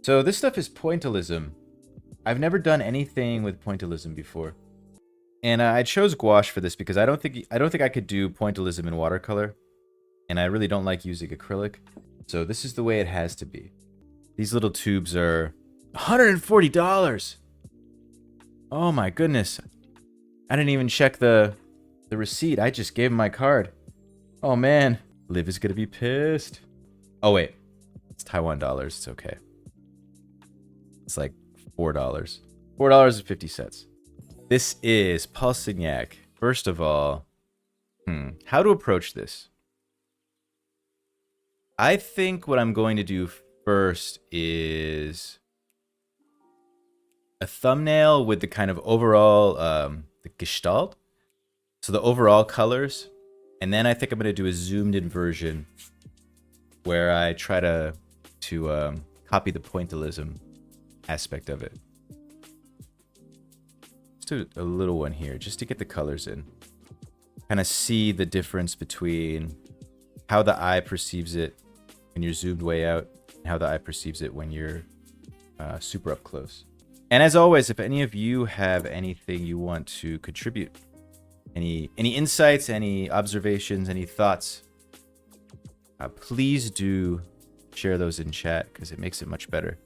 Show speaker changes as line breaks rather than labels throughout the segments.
So this stuff is pointillism. I've never done anything with pointillism before. And I chose gouache for this because I don't think I could do pointillism in watercolor. And I really don't like using acrylic. So this is the way it has to be. These little tubes are $140. Oh my goodness. I didn't even check the receipt. I just gave him my card. Oh man. Liv is gonna be pissed. Oh wait. It's Taiwan dollars. It's okay. It's like $4. $4.50. This is Paul Signac. First of all, how to approach this? I think what I'm going to do first is a thumbnail with the kind of overall, the gestalt. So the overall colors. And then I think I'm going to do a zoomed in version where I try to copy the pointillism aspect of it. Let's do a little one here just to get the colors in. Kind of see the difference between how the eye perceives it when you're zoomed way out and how the eye perceives it when you're super up close. And as always, if any of you have anything you want to contribute, any insights, any observations, any thoughts, please do share those in chat because it makes it much better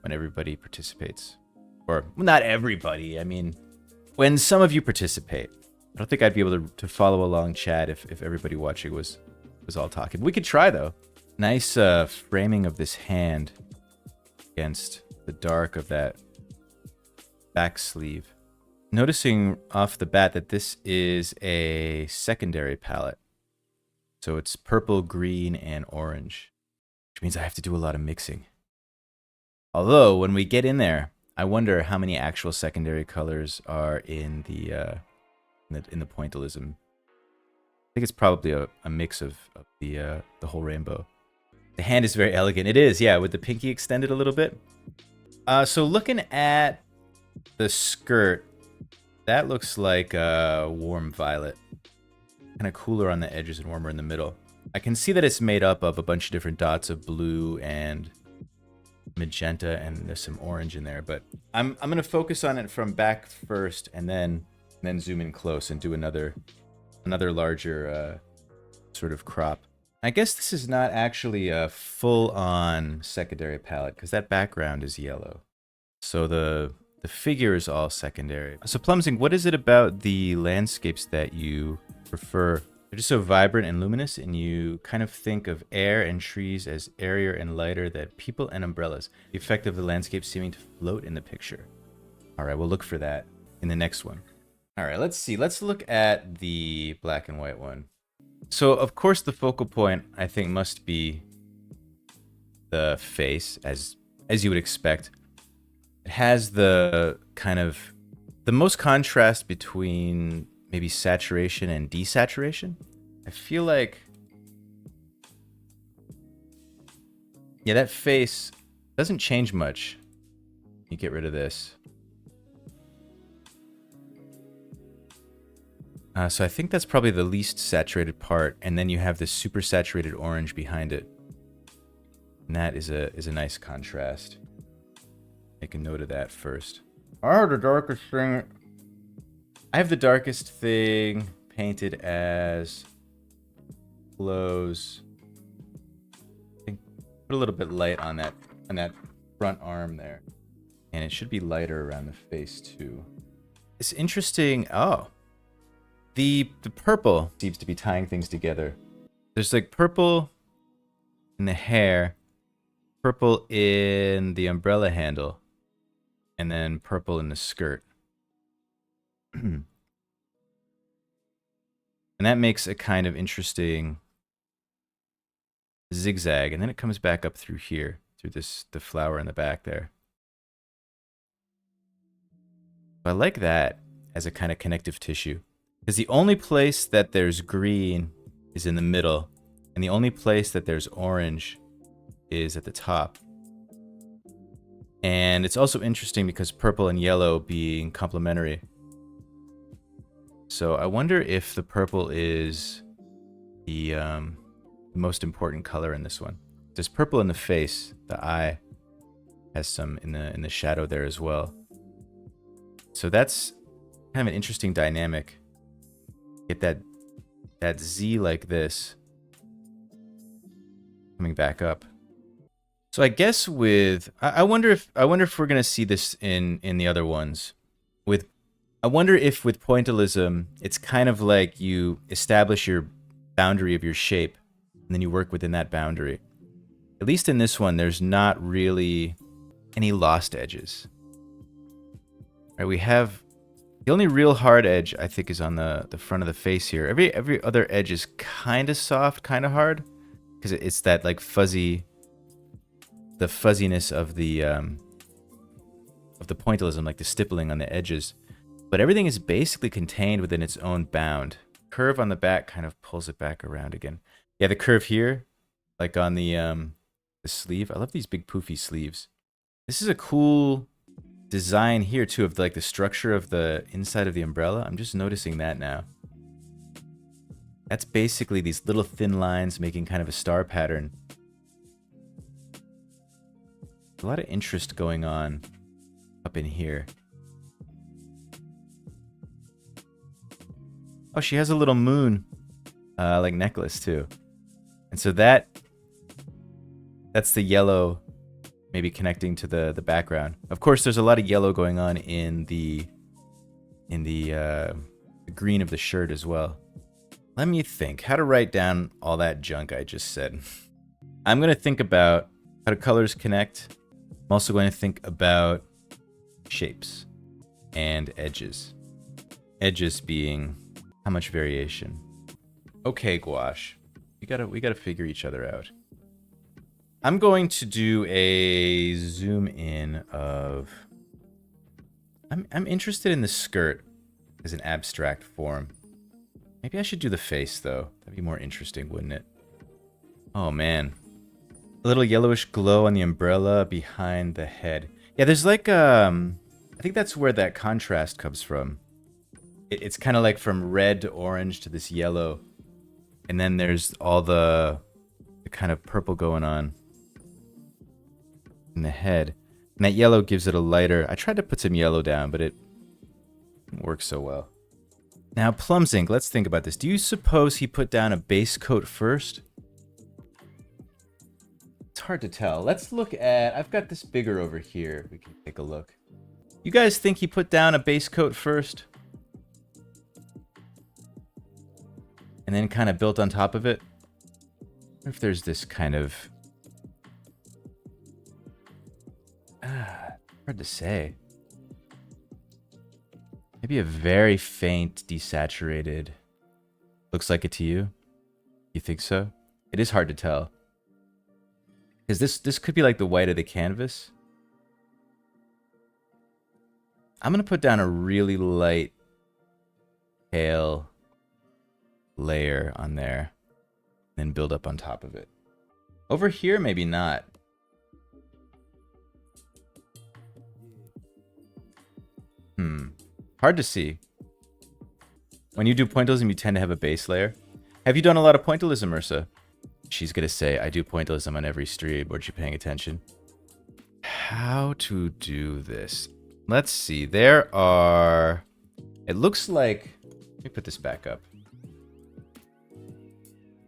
when everybody participates. Or, well, not everybody. I mean, when some of you participate. I don't think I'd be able to follow along chat if everybody watching was all talking. We could try, though. Nice framing of this hand against the dark of that back sleeve. Noticing off the bat that this is a secondary palette. So it's purple, green, and orange, which means I have to do a lot of mixing. Although, when we get in there, I wonder how many actual secondary colors are in the pointillism. I think it's probably a mix of the whole rainbow. The hand is very elegant. It is, yeah, with the pinky extended a little bit. So looking at the skirt, that looks like a warm violet. Kind of cooler on the edges and warmer in the middle. I can see that it's made up of a bunch of different dots of blue and magenta, and there's some orange in there. But I'm gonna focus on it from back first, and then zoom in close and do another larger sort of crop. I guess this is not actually a full-on secondary palette because that background is yellow. So the figure is all secondary. So Plumsing, what is it about the landscapes that you prefer? They're just so vibrant and luminous, and you kind of think of air and trees as airier and lighter than people and umbrellas. The effect of the landscape seeming to float in the picture. All right, we'll look for that in the next one. All right, let's see. Let's look at the black and white one. So, of course, the focal point, I think, must be the face, as you would expect. It has the kind of the most contrast between maybe saturation and desaturation. I feel like, yeah, that face doesn't change much. You get rid of this. So I think that's probably the least saturated part, and then you have this super saturated orange behind it. And that is a nice contrast. Make a note of that first. I have the darkest thing. I have the darkest thing painted as close. I think put a little bit light on that front arm there, and it should be lighter around the face too. It's interesting. Oh. The purple seems to be tying things together. There's like purple in the hair, purple in the umbrella handle, and then purple in the skirt. And that makes a kind of interesting zigzag, and then it comes back up through here, through the flower in the back there. I like that as a kind of connective tissue. Because the only place that there's green is in the middle, and the only place that there's orange is at the top. And it's also interesting because purple and yellow being complementary. So I wonder if the purple is the most important color in this one. There's purple in the face. The eye has some in the shadow there as well. So that's kind of an interesting dynamic. Get that Z like this coming back up. So I guess with I wonder if we're gonna see this in the other ones. I wonder if with pointillism it's kind of like you establish your boundary of your shape and then you work within that boundary. At least in this one, there's not really any lost edges. Right, we have the only real hard edge I think is on the front of the face here. Every other edge is kind of soft, kind of hard, because it's that like fuzziness of the pointillism, like the stippling on the edges. But everything is basically contained within its own bound. Curve on the back kind of pulls it back around again. Yeah, the curve here, like on the sleeve. I love these big poofy sleeves. This is a cool design here too of like the structure of the inside of the umbrella. I'm just noticing that now. That's basically these little thin lines making kind of a star pattern. A lot of interest going on up in here. Oh, she has a little moon like necklace too. And so that's the yellow maybe connecting to the background. Of course, there's a lot of yellow going on in the green of the shirt as well. Let me think how to write down all that junk I just said. I'm going to think about how do colors connect. I'm also going to think about shapes and edges. Edges being how much variation. Okay, gouache. We gotta figure each other out. I'm going to do a zoom in of... I'm interested in the skirt as an abstract form. Maybe I should do the face, though. That'd be more interesting, wouldn't it? Oh, man. A little yellowish glow on the umbrella behind the head. Yeah, there's like, I think that's where that contrast comes from. It's kind of like from red to orange to this yellow. And then there's all the kind of purple going on in the head. And that yellow gives it a lighter... I tried to put some yellow down, but it didn't work so well. Now, Plumsink, let's think about this. Do you suppose he put down a base coat first? It's hard to tell. Let's look at... I've got this bigger over here. We can take a look. You guys think he put down a base coat first? And then kind of built on top of it? I wonder if there's this kind of... hard to say. Maybe a very faint, desaturated... Looks like it to you? You think so? It is hard to tell. Because this could be like the white of the canvas. I'm going to put down a really light, pale layer on there. Then build up on top of it. Over here, maybe not. Hard to see. When you do pointillism, you tend to have a base layer. Have you done a lot of pointillism, Ursa? She's going to say, I do pointillism on every stream. Weren't you paying attention? How to do this? Let's see. There are... It looks like... Let me put this back up.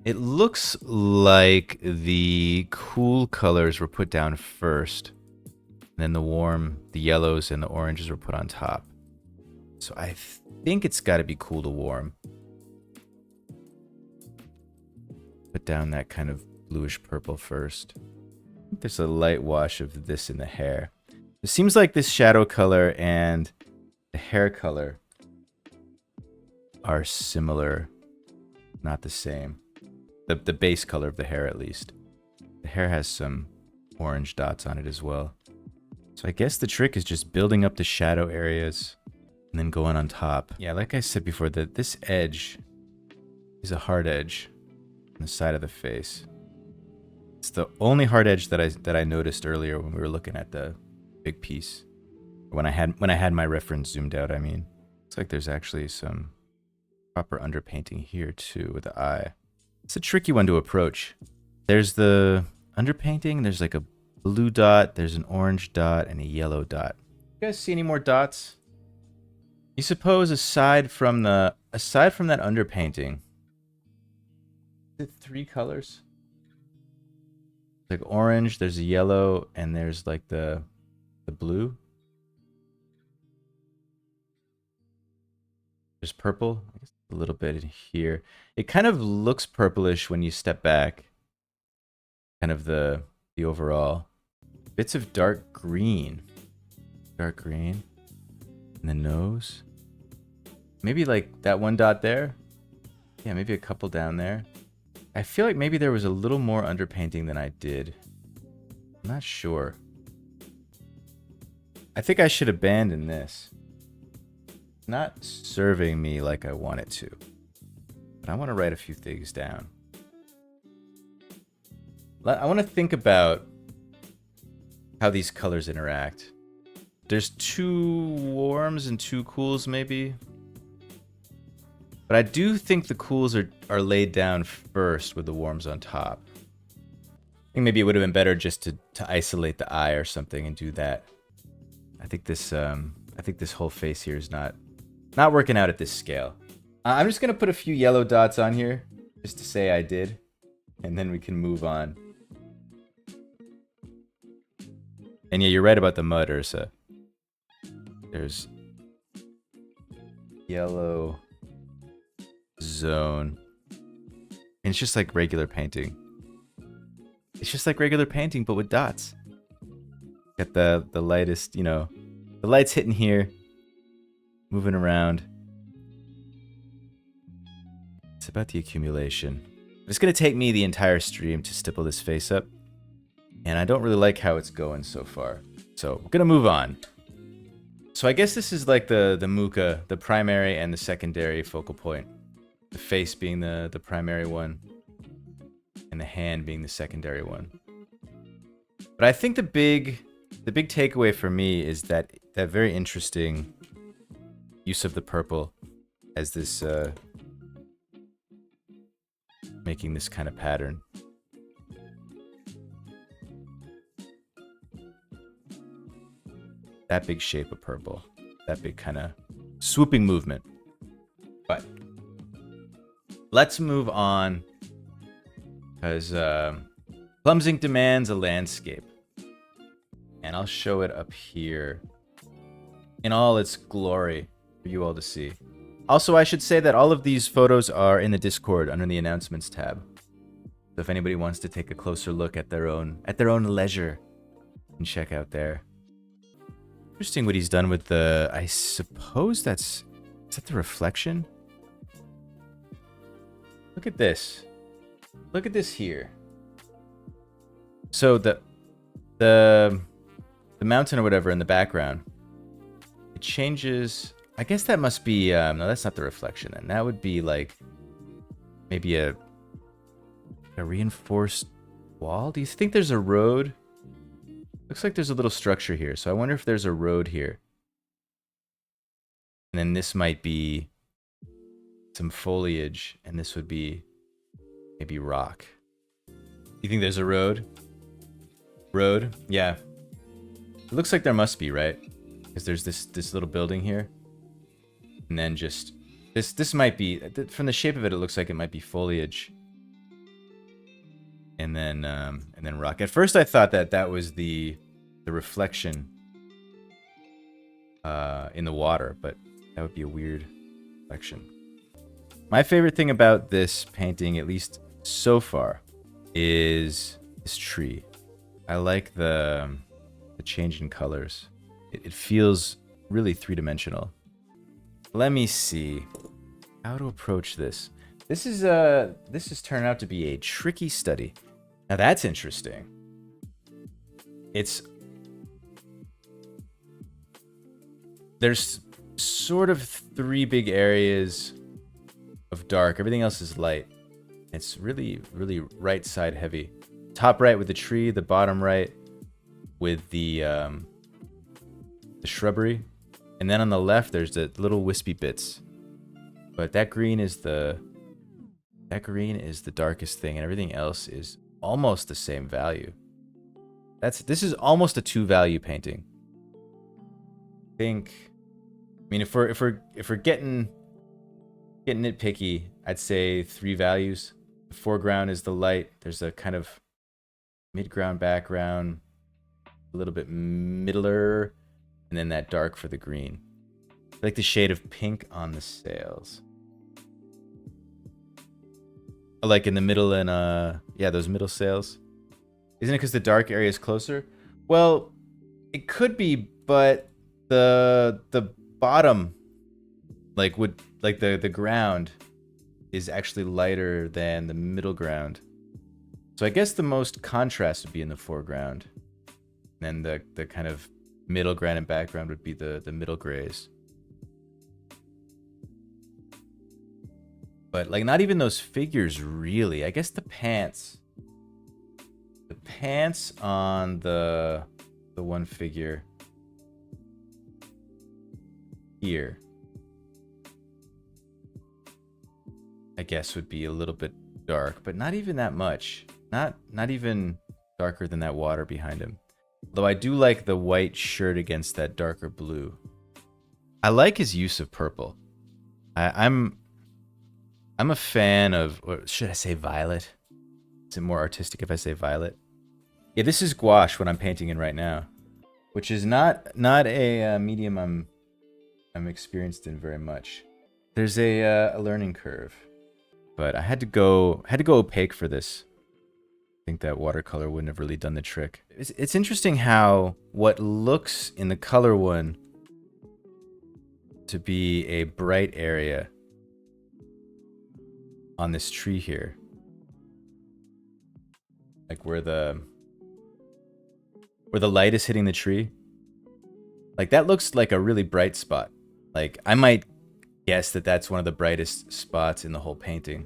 It looks like the cool colors were put down first. And then the yellows and the oranges were put on top. So I think it's got to be cool to warm. Put down that kind of bluish purple first. I think there's a light wash of this in the hair. It seems like this shadow color and the hair color are similar, not the same. The base color of the hair, at least. The hair has some orange dots on it as well. So I guess the trick is just building up the shadow areas and then going on top. Yeah, like I said before, this edge is a hard edge on the side of the face. It's the only hard edge that I noticed earlier when we were looking at the big piece. When I had my reference zoomed out, I mean. Looks like there's actually some proper underpainting here too with the eye. It's a tricky one to approach. There's the underpainting, there's like a blue dot, there's an orange dot, and a yellow dot. You guys see any more dots? You suppose aside from that underpainting, is it 3 colors? Like orange, there's a yellow, and there's like the blue. There's purple, I guess a little bit in here. It kind of looks purplish when you step back. Kind of the overall. Bits of dark green. Dark green. And the nose. Maybe like that one dot there. Yeah, maybe a couple down there. I feel like maybe there was a little more underpainting than I did. I'm not sure. I think I should abandon this. It's not serving me like I want it to. But I want to write a few things down. I want to think about how these colors interact. There's 2 warms and 2 cools maybe. But I do think the cools are laid down first with the warms on top. I think maybe it would have been better just to isolate the eye or something and do that. I think this whole face here is not working out at this scale. I'm just gonna put a few yellow dots on here just to say I did, and then we can move on. And yeah, you're right about the mud, Ursa. There's yellow zone. And it's just like regular painting. It's just like regular painting, but with dots. Got the lightest, you know, the light's hitting here, moving around. It's about the accumulation. It's gonna take me the entire stream to stipple this face up, and I don't really like how it's going so far. So we're gonna move on. So I guess this is like the muka, the primary and the secondary focal point. The face being the primary one, and the hand being the secondary one. But I think the big takeaway for me is that very interesting use of the purple as this making this kind of pattern. That big shape of purple, that big kind of swooping movement. But let's move on, because Plumsink demands a landscape. And I'll show it up here in all its glory for you all to see. Also, I should say that all of these photos are in the Discord under the announcements tab. So if anybody wants to take a closer look at their own leisure, you can check out there. Interesting what he's done with the, I suppose is that the reflection? Look at this. Look at this here. So the mountain or whatever in the background, it changes. I guess that must be no, that's not the reflection. And that would be like maybe a reinforced wall. Do you think there's a road? Looks like there's a little structure here. So I wonder if there's a road here. And then this might be some foliage, and this would be maybe rock. You think there's a road? Road? Yeah. It looks like there must be, right? Because there's this little building here. And then just this might be, from the shape of it, it looks like it might be foliage. And then rock. At first I thought that was the reflection in the water, but that would be a weird reflection. My favorite thing about this painting, at least so far, is this tree. I like the change in colors. It feels really three-dimensional. Let me see how to approach this. This has turned out to be a tricky study. Now that's interesting. There's sort of 3 big areas of dark. Everything else is light. It's really, really right side heavy. Top right with the tree, the bottom right with the shrubbery, and then on the left there's the little wispy bits. But that green is the darkest thing, and everything else is almost the same value. This is almost a 2-value painting. I mean, if we're getting nitpicky, I'd say 3 values. The foreground is the light. There's a kind of midground background, a little bit middler, and then that dark for the green. I like the shade of pink on the sails. I like in the middle and yeah, those middle sails. Isn't it because the dark area is closer? Well, it could be, but the bottom, like the ground, is actually lighter than the middle ground. So I guess the most contrast would be in the foreground. And then the kind of middle ground and background would be the middle grays. But like not even those figures really. I guess the pants. The pants on the one figure here, I guess would be a little bit dark, but not even that much. Not even darker than that water behind him. Though I do like the white shirt against that darker blue. I like his use of purple. I'm a fan of, or should I say violet? Is it more artistic if I say violet? Yeah, this is gouache, what I'm painting in right now, which is not a medium I'm experienced in very much. There's a learning curve, but I had to go opaque for this. I think that watercolor wouldn't have really done the trick. It's interesting how what looks in the color one to be a bright area on this tree here, like where the light is hitting the tree, like that looks like a really bright spot. Like I might guess that that's one of the brightest spots in the whole painting.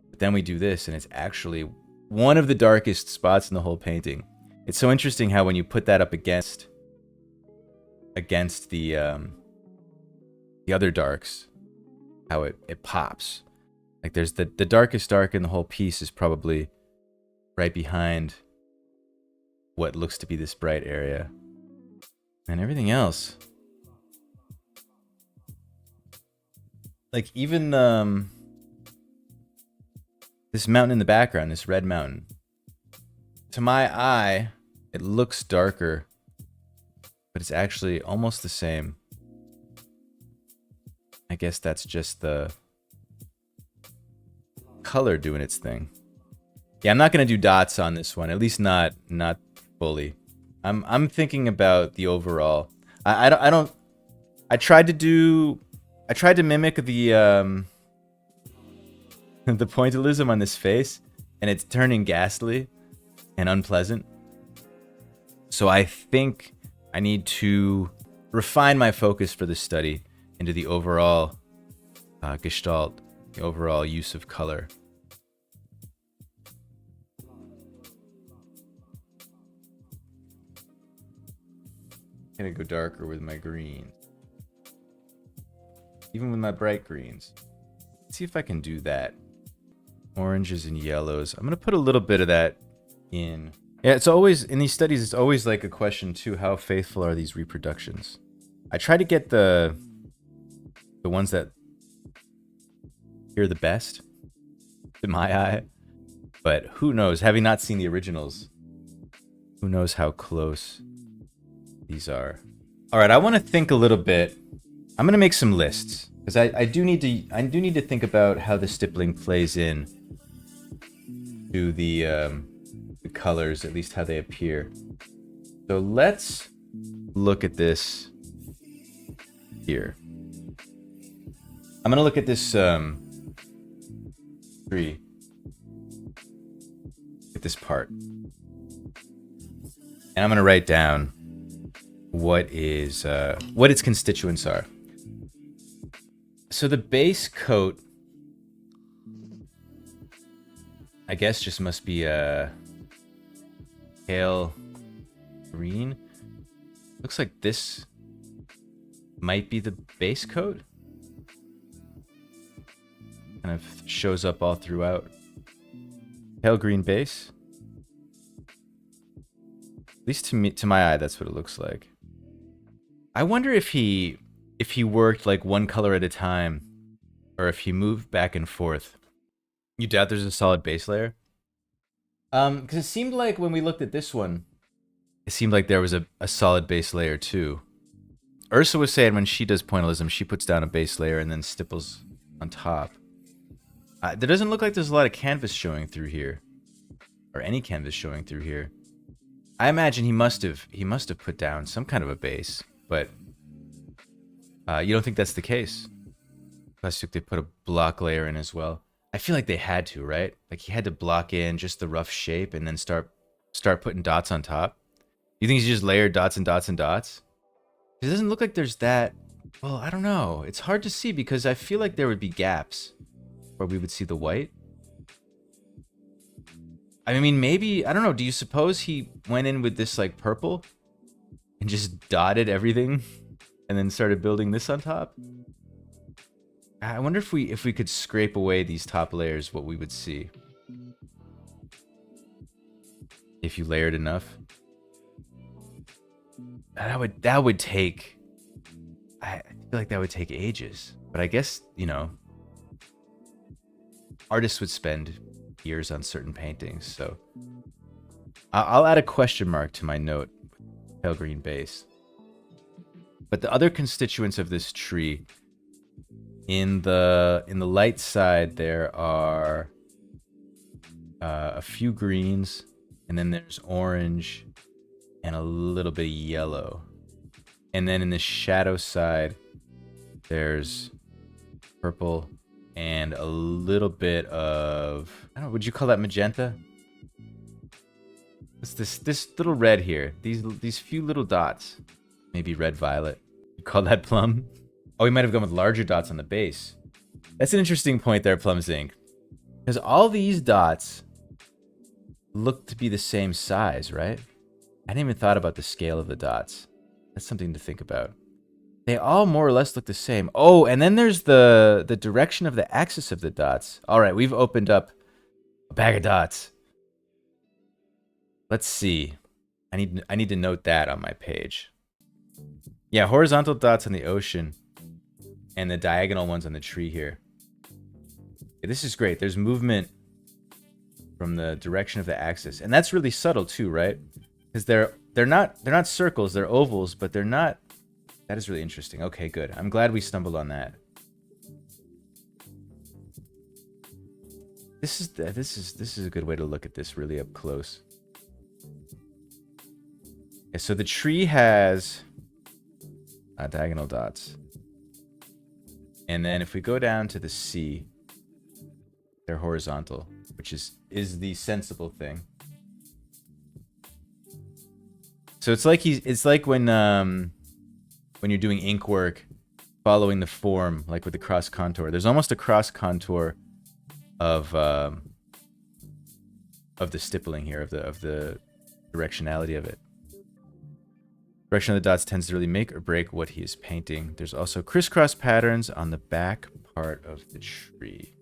But then we do this and it's actually one of the darkest spots in the whole painting. It's so interesting how when you put that up against the other darks, how it pops. Like there's the darkest dark in the whole piece is probably right behind what looks to be this bright area. And everything else, like even this mountain in the background, this red mountain, to my eye it looks darker, but it's actually almost the same. I guess that's just the color doing its thing. Yeah, I'm not gonna do dots on this one, at least not fully. I'm thinking about the overall. I tried to mimic the the pointillism on this face, and it's turning ghastly and unpleasant. So I think I need to refine my focus for this study into the overall gestalt, the overall use of color. I'm gonna go darker with my greens, even with my bright greens. Let's see if I can do that. Oranges and yellows. I'm gonna put a little bit of that in. Yeah, it's always in these studies. It's always like a question too: how faithful are these reproductions? I try to get the ones that hear the best, in my eye. But who knows? Having not seen the originals, who knows how close these are. All right, I want to think a little bit. I'm gonna make some lists because I do need to think about how the stippling plays in to the colors, at least how they appear. So let's look at this here. I'm gonna look at this tree, at this part, and I'm gonna write down what its constituents are. So the base coat, I guess, just must be a pale green. Looks like this might be the base coat. Kind of shows up all throughout. Pale green base. least to me, to my eye, that's what it looks like. I wonder if he worked like one color at a time, or if he moved back and forth. You doubt there's a solid base layer? Because it seemed like when we looked at this one, it seemed like there was a solid base layer too. Ursa was saying when she does pointillism, she puts down a base layer and then stipples on top. There doesn't look like there's a lot of canvas showing through here, or any canvas showing through here. I imagine he must have put down some kind of a base, but you don't think that's the case? Plus, they put a block layer in as well. I feel like they had to, right? Like he had to block in just the rough shape and then start putting dots on top. You think he's just layered dots and dots and dots? It doesn't look like there's that. Well, I don't know. It's hard to see because I feel like there would be gaps where we would see the white. I mean, maybe, I don't know. Do you suppose he went in with this like purple and just dotted everything and then started building this on top? I wonder if we could scrape away these top layers, what we would see. If you layered enough. That would take, I feel like that would take ages. But I guess, you know, artists would spend years on certain paintings, so I'll add a question mark to my note, pale green base. But the other constituents of this tree, in the light side, there are a few greens, and then there's orange and a little bit of yellow. And then in the shadow side, there's purple and a little bit of, I don't know, would you call that magenta? What's this little red here? These few little dots. Maybe red violet. You call that plum? Oh, we might have gone with larger dots on the base. That's an interesting point there, Plum Zinc. Because all these dots look to be the same size, right? I hadn't even thought about the scale of the dots. That's something to think about. They all more or less look the same. Oh, and then there's the direction of the axis of the dots. All right, we've opened up a bag of dots. Let's see. I need to note that on my page. Yeah, horizontal dots on the ocean and the diagonal ones on the tree here. Yeah, this is great. There's movement from the direction of the axis. And that's really subtle too, right? Because they're not circles, they're ovals, but they're not. That is really interesting. Okay, good. I'm glad we stumbled on that. This is a good way to look at this really up close. Yeah, so the tree has diagonal dots. And then if we go down to the sea, they're horizontal, which is the sensible thing. So it's like when you're doing ink work, following the form, like with the cross contour. There's almost a cross contour of the stippling here, of the directionality of it. Direction of the dots tends to really make or break what he is painting. There's also crisscross patterns on the back part of the tree.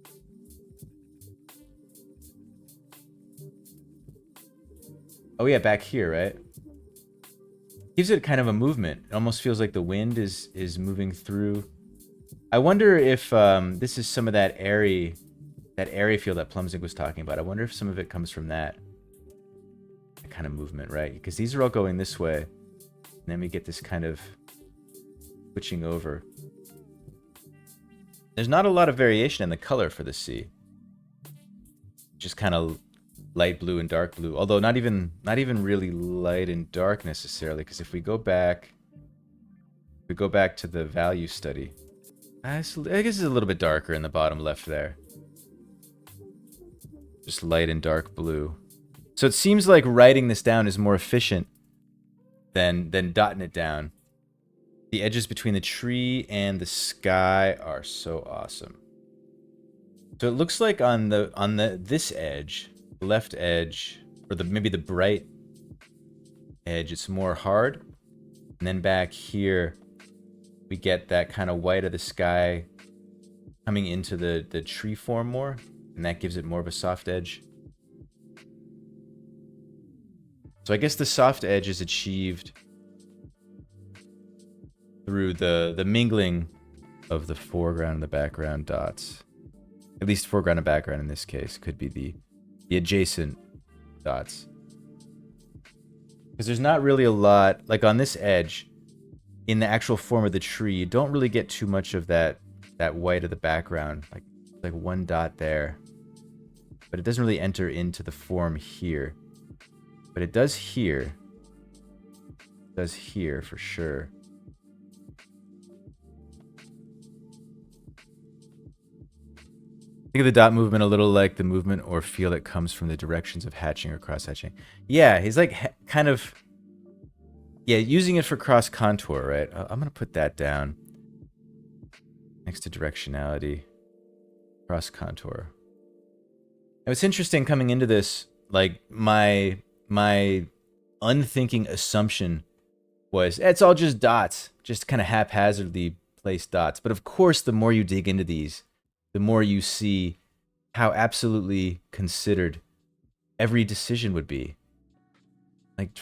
Oh yeah, back here, right? Gives it kind of a movement. It almost feels like the wind is moving through. I wonder if this is some of that airy feel that Plum Zinc was talking about. I wonder if some of it comes from that kind of movement, right? Because these are all going this way. And then we get this kind of switching over. There's not a lot of variation in the color for the sea. Just kind of light blue and dark blue. Although not even really light and dark necessarily, because if we go back to the value study, I guess it's a little bit darker in the bottom left there. Just light and dark blue. So it seems like writing this down is more efficient than dotting it down. The edges between the tree and the sky are so awesome. So it looks like on this edge, the left edge, or maybe the bright edge, it's more hard. And then back here, we get that kind of white of the sky coming into the tree form more, and that gives it more of a soft edge. So I guess the soft edge is achieved through the mingling of the foreground and the background dots. At least foreground and background in this case could be the adjacent dots. Because there's not really a lot, like on this edge, in the actual form of the tree, you don't really get too much of that white of the background. Like one dot there. But it doesn't really enter into the form here. But it does here. It does here for sure. Think of the dot movement a little like the movement or feel that comes from the directions of hatching or cross-hatching. Yeah, he's like kind of... Yeah, using it for cross contour, right? I'm going to put that down. Next to directionality. Cross contour. Now, it's interesting coming into this, like, my unthinking assumption was, it's all just dots. Just kind of haphazardly placed dots. But of course, the more you dig into these, the more you see how absolutely considered every decision would be. Like,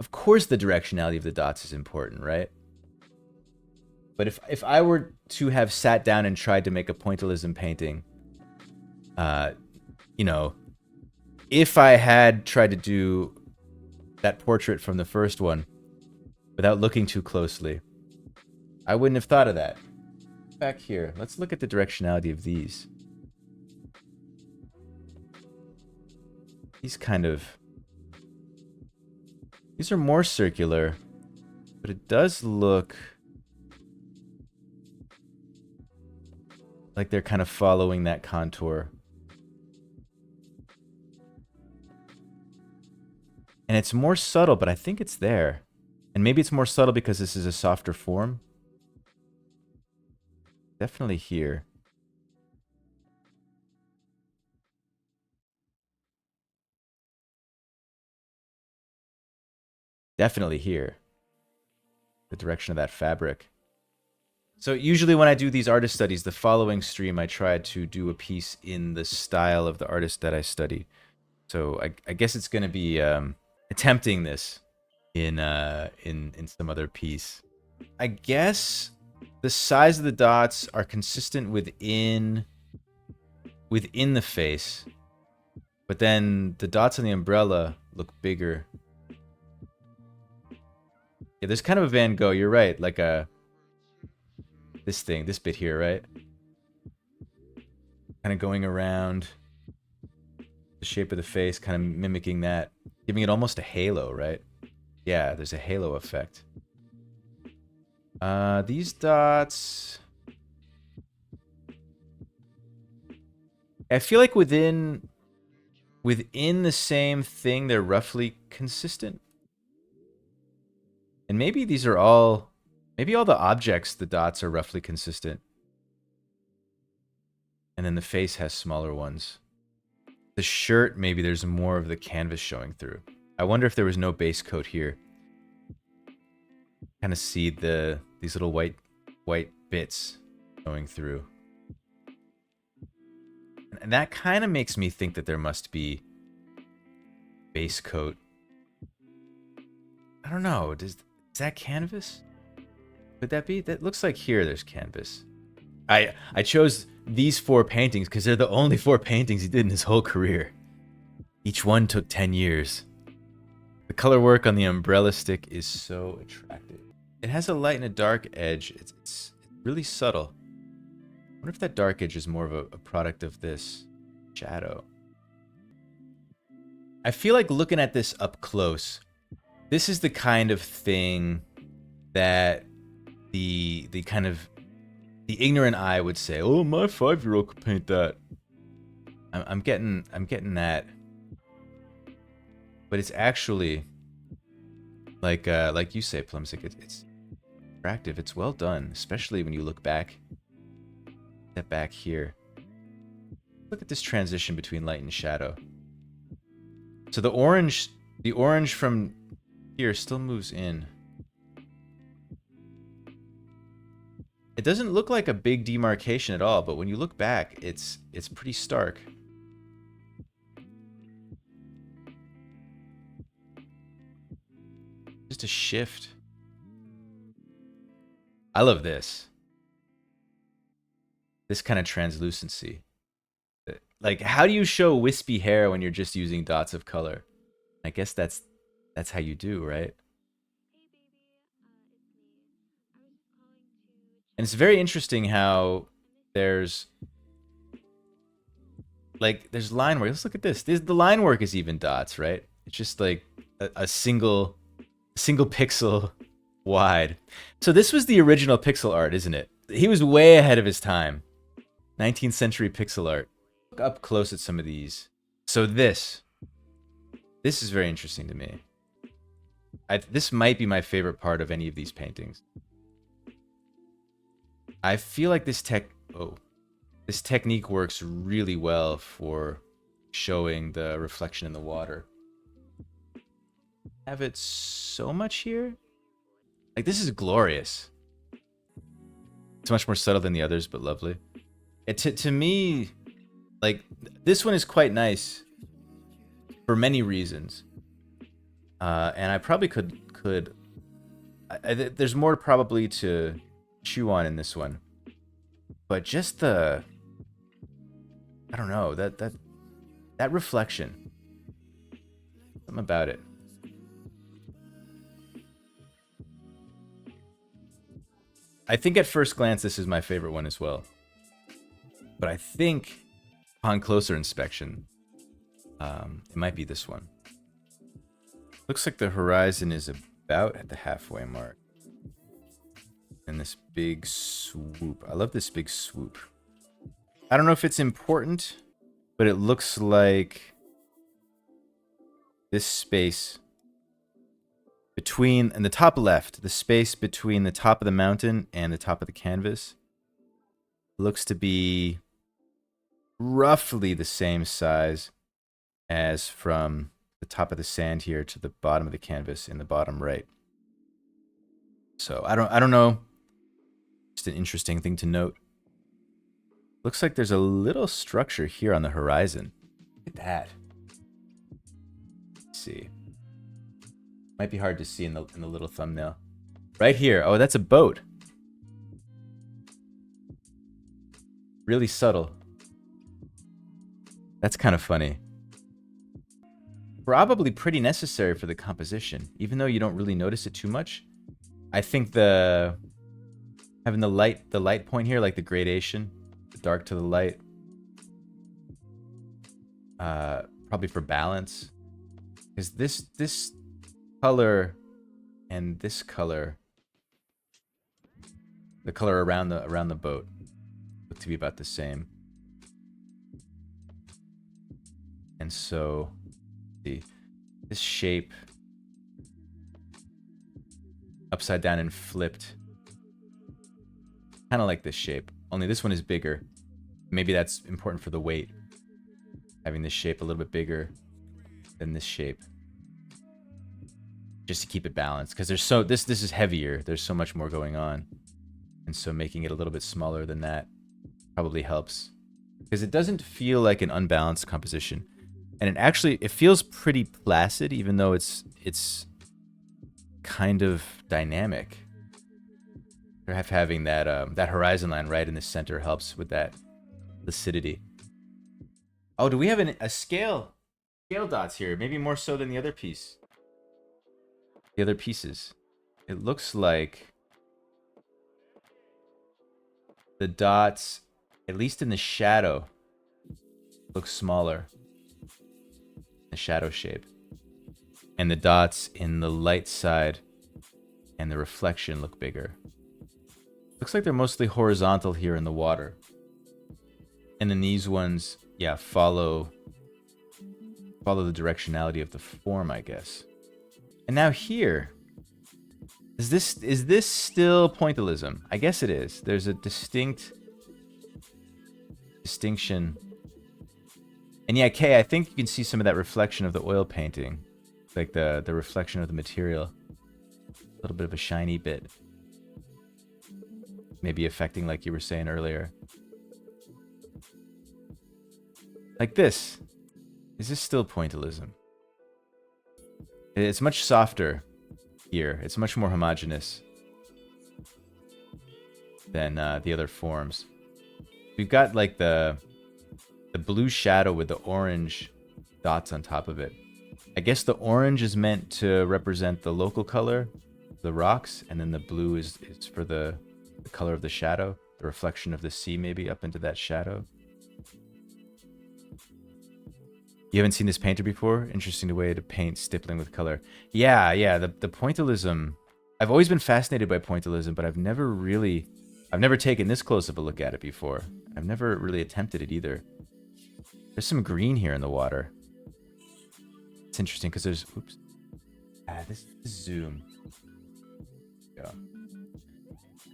of course the directionality of the dots is important, right? But if I were to have sat down and tried to make a pointillism painting, you know, if I had tried to do that portrait from the first one without looking too closely, I wouldn't have thought of that. Back here, let's look at the directionality of these. These kind of... These are more circular, but it does look like they're kind of following that contour. And it's more subtle, but I think it's there. And maybe it's more subtle because this is a softer form. Definitely here. Definitely here. The direction of that fabric. So usually when I do these artist studies, the following stream, I try to do a piece in the style of the artist that I study. So I guess it's going to be attempting this in some other piece. I guess the size of the dots are consistent within the face, but then the dots on the umbrella look bigger. Yeah, there's kind of a Van Gogh. You're right, like this bit here, right? Kind of going around the shape of the face, kind of mimicking that, giving it almost a halo, right? Yeah, there's a halo effect. These dots... I feel like within the same thing, they're roughly consistent. And maybe these are all... Maybe all the objects, the dots are roughly consistent. And then the face has smaller ones. The shirt, maybe there's more of the canvas showing through. I wonder if there was no base coat here. Kind of see these little white bits going through. And that kind of makes me think that there must be base coat. I don't know. Is that canvas? Could that be? That looks like here there's canvas. I chose these 4 paintings because they're the only 4 paintings he did in his whole career. Each one took 10 years. The color work on the umbrella stick is so attractive. It has a light and a dark edge. It's really subtle. I wonder if that dark edge is more of a product of this shadow. I feel like looking at this up close, this is the kind of thing that the ignorant eye would say, "Oh, my 5-year-old could paint that." I'm getting that, but it's actually like you say, Plumsic. It's attractive. It's well done, especially when you look back. Step back here. Look at this transition between light and shadow. So the orange from here still moves in. It doesn't look like a big demarcation at all, but when you look back, it's pretty stark. Just a shift. I love this. This kind of translucency. Like, how do you show wispy hair when you're just using dots of color? I guess that's how you do, right? And it's very interesting how there's line work. Let's look at this. The line work is even dots, right? It's just like a single pixel wide. So this was the original pixel art, isn't it? He was way ahead of his time. 19th century pixel art. Look up close at some of these. So this is very interesting to me. This might be my favorite part of any of these paintings. I feel like this technique works really well for showing the reflection in the water. Have it so much here? Like, this is glorious. It's much more subtle than the others, but lovely. To me, like, this one is quite nice for many reasons. And I probably could there's more probably to chew on in this one. But just I don't know, that reflection. Something about it. I think at first glance this is my favorite one as well. But I think upon closer inspection, it might be this one. Looks like the horizon is about at the halfway mark. And this big swoop. I love this big swoop. I don't know if it's important, but it looks like this space between, in the top left, the space between the top of the mountain and the top of the canvas looks to be roughly the same size as from the top of the sand here to the bottom of the canvas in the bottom right. So I don't know. Just an interesting thing to note. Looks like there's a little structure here on the horizon. Look at that. Let's see. Might be hard to see in the little thumbnail. Right here. Oh, that's a boat. Really subtle. That's kind of funny. Probably pretty necessary for the composition, even though you don't really notice it too much. I think having the light point here, like the gradation, the dark to the light, probably for balance, because this color and this color, the color around the boat, look to be about the same. And so, see, this shape upside down and flipped, kind of like this shape, only this one is bigger. Maybe that's important for the weight, having this shape a little bit bigger than this shape, just to keep it balanced, because there's this is heavier, there's so much more going on, and so making it a little bit smaller than that probably helps, because it doesn't feel like an unbalanced composition. And it feels pretty placid, even though it's kind of dynamic. Having that horizon line right in the center helps with that lucidity. Oh, do we have a scale dots here? Maybe more so than the other piece. The other pieces. It looks like the dots, at least in the shadow, look smaller. The shadow shape, and the dots in the light side and the reflection look bigger. Looks like they're mostly horizontal here in the water, and then these ones, yeah, follow the directionality of the form, I guess. And now here, is this still pointillism? I guess it is. There's a distinction. And yeah, Kay, I think you can see some of that reflection of the oil painting. Like the reflection of the material. A little bit of a shiny bit. Maybe affecting, like you were saying earlier. Like this. Is this still pointillism? It's much softer here. It's much more homogeneous than the other forms. We've got like the blue shadow with the orange dots on top of it. I guess the orange is meant to represent the local color, the rocks, and then the blue is for the color of the shadow, the reflection of the sea maybe up into that shadow. You haven't seen this painter before? Interesting way to paint stippling with color. Yeah, the pointillism. I've always been fascinated by pointillism, but I've never taken this close of a look at it before. I've never really attempted it either. There's some green here in the water. It's interesting because there's, oops. This zoom. Yeah.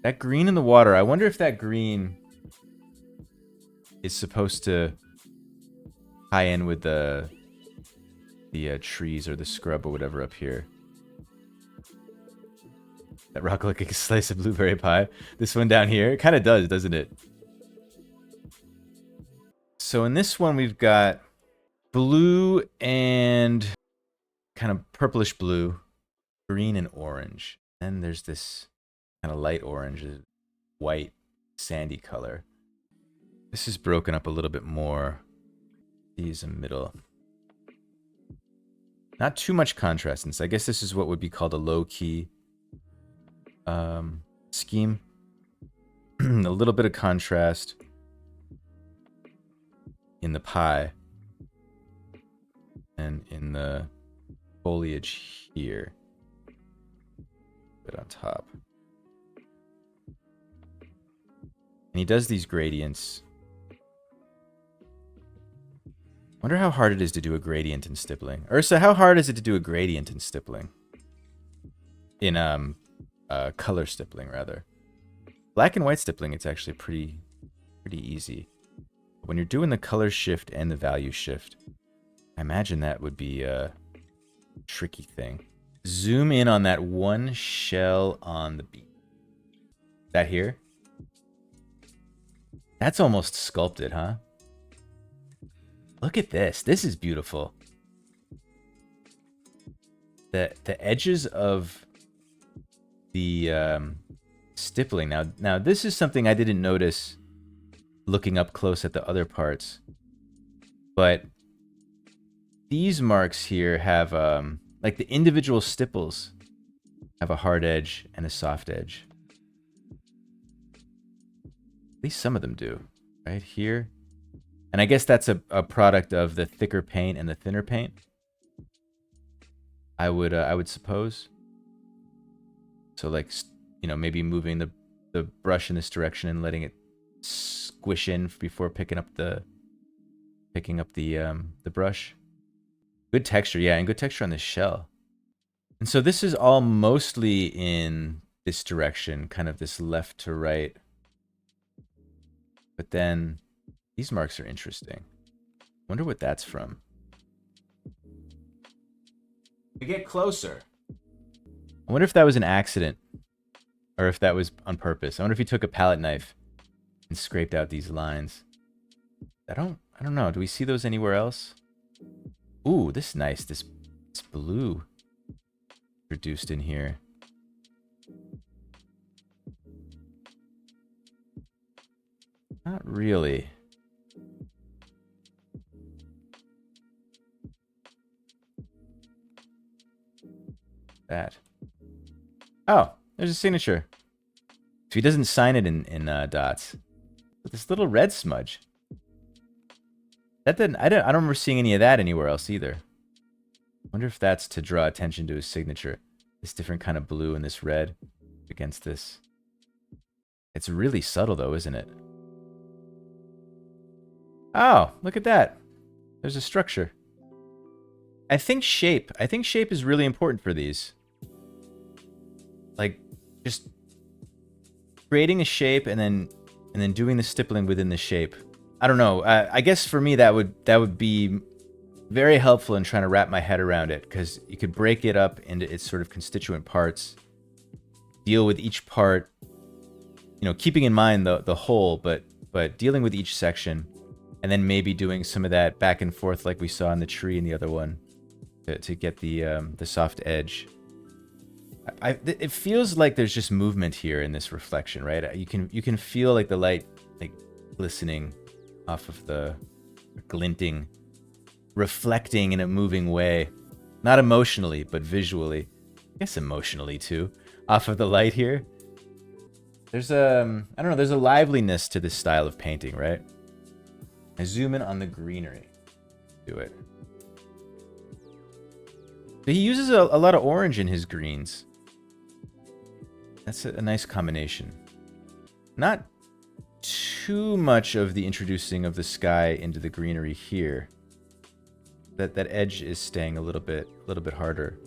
That green in the water, I wonder if that green is supposed to tie in with the trees or the scrub or whatever up here. That rock looks like a slice of blueberry pie. This one down here, it kind of does, doesn't it? So in this one, we've got blue and kind of purplish blue, green and orange. Then there's this kind of light orange, white, sandy color. This is broken up a little bit more. These in the middle. Not too much contrast in this. I guess this is what would be called a low-key scheme. A little bit of contrast in the pie and in the foliage here. A bit on top. And he does these gradients. Wonder how hard it is to do a gradient in stippling. Ursa, how hard is it to do a gradient in stippling? In color stippling, rather. Black and white stippling, it's actually pretty easy. When you're doing the color shift and the value shift, I imagine that would be a tricky thing. Zoom in on that one shell on the beam. That here? That's almost sculpted, huh? Look at this. This is beautiful. The edges of the stippling. Now this is something I didn't notice looking up close at the other parts. But these marks here have like the individual stipples have a hard edge and a soft edge. At least some of them do. Right here. And I guess that's a product of the thicker paint and the thinner paint. I would suppose. So like, you know, maybe moving the brush in this direction and letting it squish in before picking up the brush. Good texture, yeah, and good texture on the shell. And so this is all mostly in this direction, kind of this left to right. But then these marks are interesting. Wonder what that's from. We get closer. I wonder if that was an accident or if that was on purpose. I wonder if he took a palette knife and scraped out these lines. I don't know. Do we see those anywhere else? Ooh, this is nice. This blue produced in here. Not really. That. Oh, there's a signature. So he doesn't sign it in dots. But this little red smudge. That didn't. I don't remember seeing any of that anywhere else either. Wonder if that's to draw attention to his signature. This different kind of blue and this red against this. It's really subtle though, isn't it? Oh, look at that. There's a structure. I think shape is really important for these. Like, just creating a shape and then doing the stippling within the shape. I don't know. I guess for me that would be very helpful in trying to wrap my head around it, because you could break it up into its sort of constituent parts, deal with each part, you know, keeping in mind the whole, but dealing with each section, and then maybe doing some of that back and forth like we saw in the tree in the other one to get the soft edge. It feels like there's just movement here in this reflection, right? You can feel like the light like glistening off of the glinting, reflecting in a moving way, not emotionally but visually. I guess emotionally too, off of the light here. There's I don't know, there's a liveliness to this style of painting, right? I zoom in on the greenery. Do it. But he uses a lot of orange in his greens. That's a nice combination. Not too much of the introducing of the sky into the greenery here. That edge is staying a little bit harder.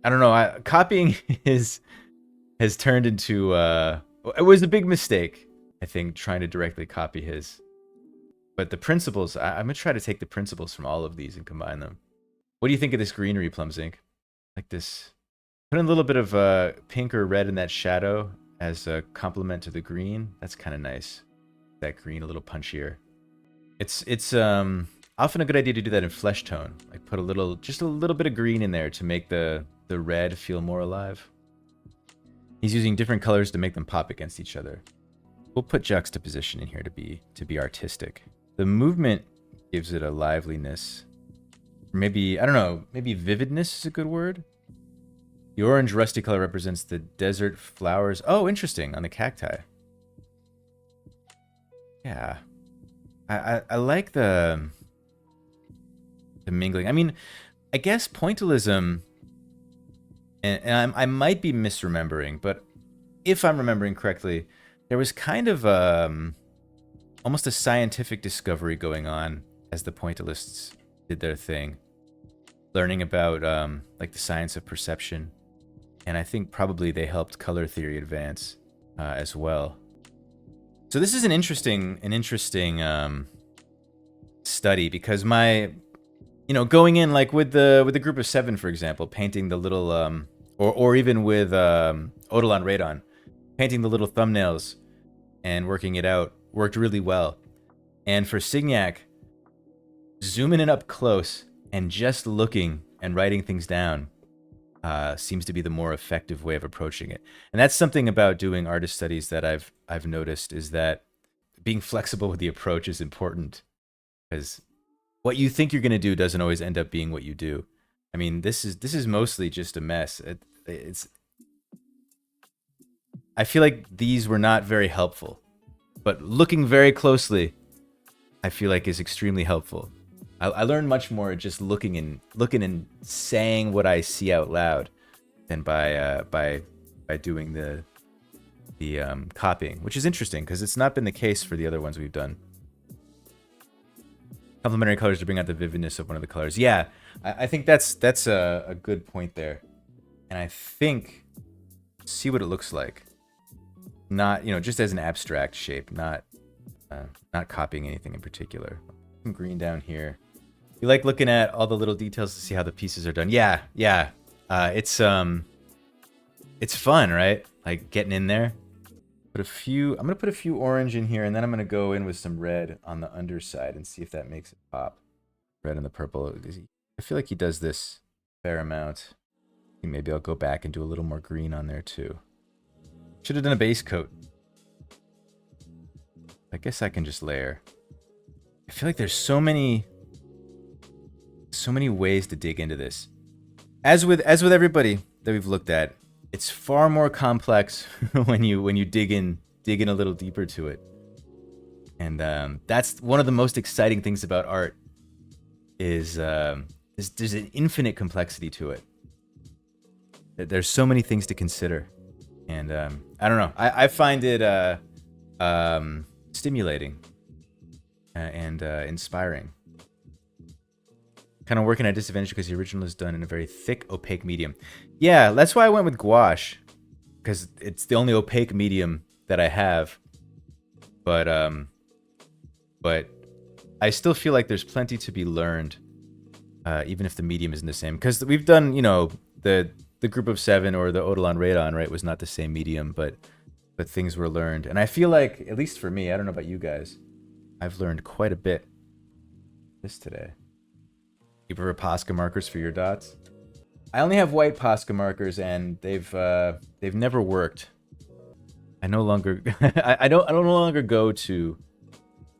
I don't know. Copying has turned into it was a big mistake, I think, trying to directly copy his. But the principles, I'm gonna try to take the principles from all of these and combine them. What do you think of this greenery, Plums Inc? Like this, put in a little bit of pink or red in that shadow as a complement to the green. That's kind of nice. That green a little punchier. It's often a good idea to do that in flesh tone. Like put just a little bit of green in there to make the red feel more alive. He's using different colors to make them pop against each other. We'll put juxtaposition in here to be artistic. The movement gives it a liveliness. Maybe, I don't know, maybe vividness is a good word. The orange rusty color represents the desert flowers. Oh, interesting, on the cacti. Yeah. I like the mingling. I mean, I guess pointillism, and I might be misremembering, but if I'm remembering correctly, there was kind of almost a scientific discovery going on as the pointillists did their thing, learning about like the science of perception, and I think probably they helped color theory advance as well. So this is an interesting study, because going in like with the group of 7, for example, painting the little or even with Eidolon Radon, painting the little thumbnails and working it out worked really well. And for Signac, zooming in up close and just looking and writing things down seems to be the more effective way of approaching it. And that's something about doing artist studies that I've noticed, is that being flexible with the approach is important, because what you think you're going to do doesn't always end up being what you do. I mean, this is mostly just a mess. I feel like these were not very helpful, but looking very closely, I feel like is extremely helpful. I learned much more just looking and saying what I see out loud than by doing the copying, which is interesting because it's not been the case for the other ones we've done. Complementary colors to bring out the vividness of one of the colors. Yeah, I think that's a good point there, and I think see what it looks like. Not just as an abstract shape, not copying anything in particular. Some green down here. You like looking at all the little details to see how the pieces are done. Yeah. It's fun, right? Like getting in there. I'm gonna put a few orange in here, and then I'm gonna go in with some red on the underside and see if that makes it pop. Red and the purple. I feel like he does this a fair amount. Maybe I'll go back and do a little more green on there too. Should have done a base coat. I guess I can just layer. I feel like there's so many ways to dig into this. As with everybody that we've looked at, it's far more complex when you dig in a little deeper to it. And that's one of the most exciting things about art is there's an infinite complexity to it. There's so many things to consider. And I don't know. I find it stimulating and inspiring. Kind of working at disadvantage because the original is done in a very thick, opaque medium. Yeah, that's why I went with gouache, because it's the only opaque medium that I have. But I still feel like there's plenty to be learned, even if the medium isn't the same. Because we've done, the group of 7 or the Eidolon Radon, right, was not the same medium, but things were learned. And I feel like, at least for me, I don't know about you guys, I've learned quite a bit this today. You prefer Posca markers for your dots? I only have white Posca markers, and they've never worked. I no longer I don't no longer go to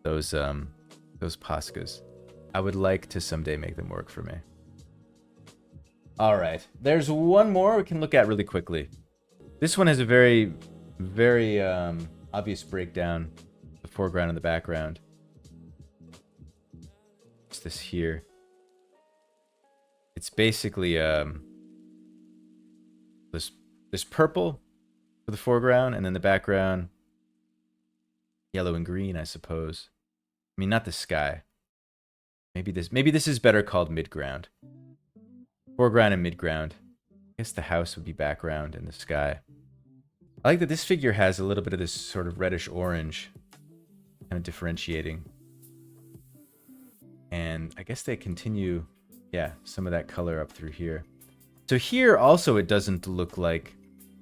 those Poscas. I would like to someday make them work for me. All right, there's one more we can look at really quickly. This one has a very obvious breakdown, the foreground and the background. What's this here? It's basically this purple for the foreground, and then the background yellow and green, I suppose. I mean, not the sky. Maybe this is better called midground. Foreground and midground. I guess the house would be background and the sky. I like that this figure has a little bit of this sort of reddish orange kind of differentiating. And I guess they continue, yeah, some of that color up through here. So here also it doesn't look like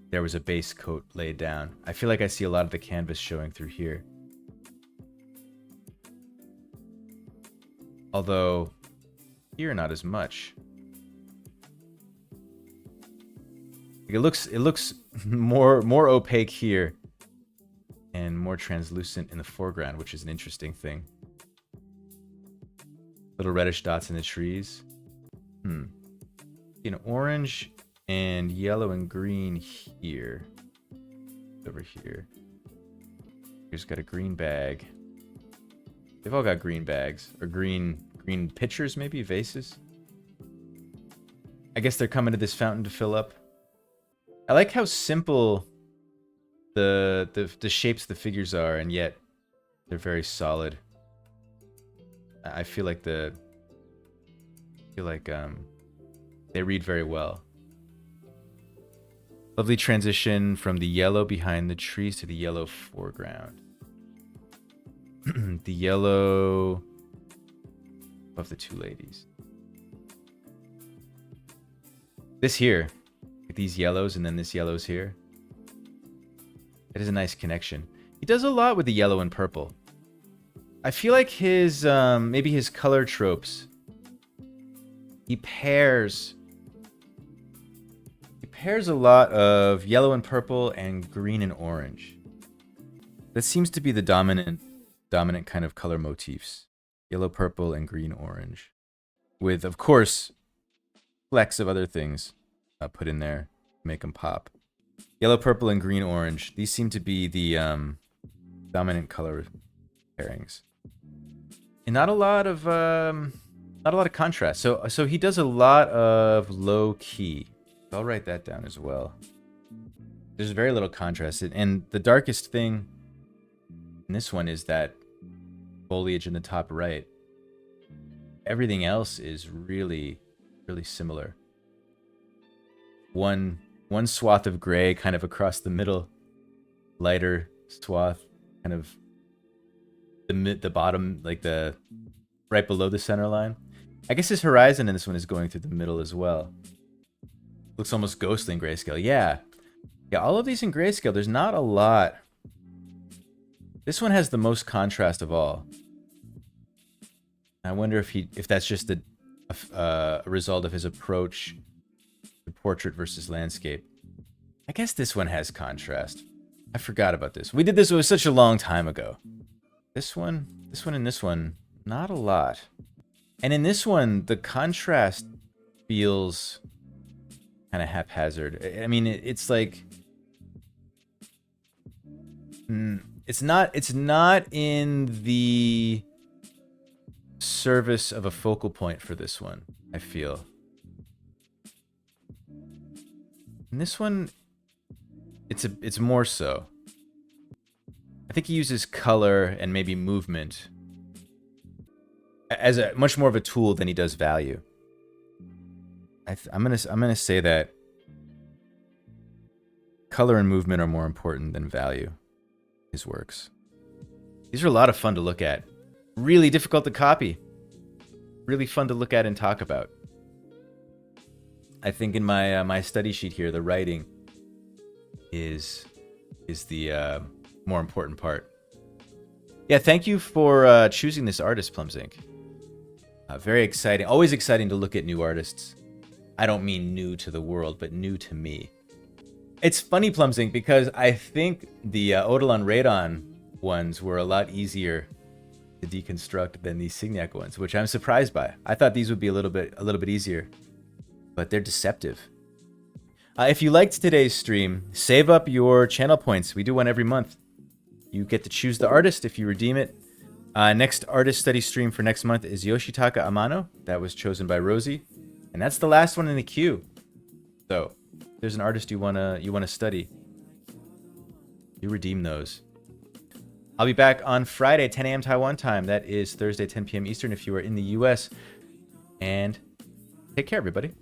there was a base coat laid down. I feel like I see a lot of the canvas showing through here. Although here not as much. It looks more opaque here and more translucent in the foreground, which is an interesting thing. Little reddish dots in the trees. An orange and yellow and green here. Over here. Here's got a green bag. They've all got green bags. Or green pitchers, maybe? Vases? I guess they're coming to this fountain to fill up. I like how simple the shapes the figures are, and yet they're very solid. I feel like they read very well. Lovely transition from the yellow behind the trees to the yellow foreground. The yellow above the two ladies. This here, like these yellows and then this yellow's here. It is a nice connection. He does a lot with the yellow and purple. I feel like his maybe his color tropes. He pairs a lot of yellow and purple and green and orange. That seems to be the dominant kind of color motifs. Yellow, purple, and green, orange. With, of course, flecks of other things put in there to make them pop. Yellow, purple, and green, orange. These seem to be the dominant color pairings. And not a lot of contrast. So he does a lot of low key. I'll write that down as well. There's very little contrast, and the darkest thing in this one is that foliage in the top right. Everything else is really similar. One swath of gray kind of across the middle, lighter swath kind of the bottom, like the right below the center line. I guess his horizon in this one is going through the middle as well. Looks almost ghostly in grayscale. Yeah, all of these in grayscale. There's not a lot. This one has the most contrast of all. I wonder if that's just a result of his approach to portrait versus landscape. I guess this one has contrast. I forgot about this. We did this, it was such a long time ago. This one, and this one, not a lot. And in this one, the contrast feels kind of haphazard. I mean, it's like it's not in the service of a focal point for this one, I feel. In this one, it's more so. I think he uses color and maybe movement as much more of a tool than he does value. I'm gonna say that color and movement are more important than value. His works. These are a lot of fun to look at. Really difficult to copy. Really fun to look at and talk about. I think in my my study sheet here, the writing is the more important part. Yeah, thank you for choosing this artist, Plumsink. Very exciting. Always exciting to look at new artists. I don't mean new to the world, but new to me. It's funny, Plumsing, because I think the Odilon Radon ones were a lot easier to deconstruct than these Signac ones, which I'm surprised by. I thought these would be a little bit easier, but they're deceptive. If you liked today's stream, save up your channel points. We do one every month. You get to choose the artist if you redeem it. Next artist study stream for next month is Yoshitaka Amano. That was chosen by Rosie, and that's the last one in the queue. So, if there's an artist you wanna study, you redeem those. I'll be back on Friday, 10 a.m. Taiwan time. That is Thursday, 10 p.m. Eastern if you are in the U.S. And take care, everybody.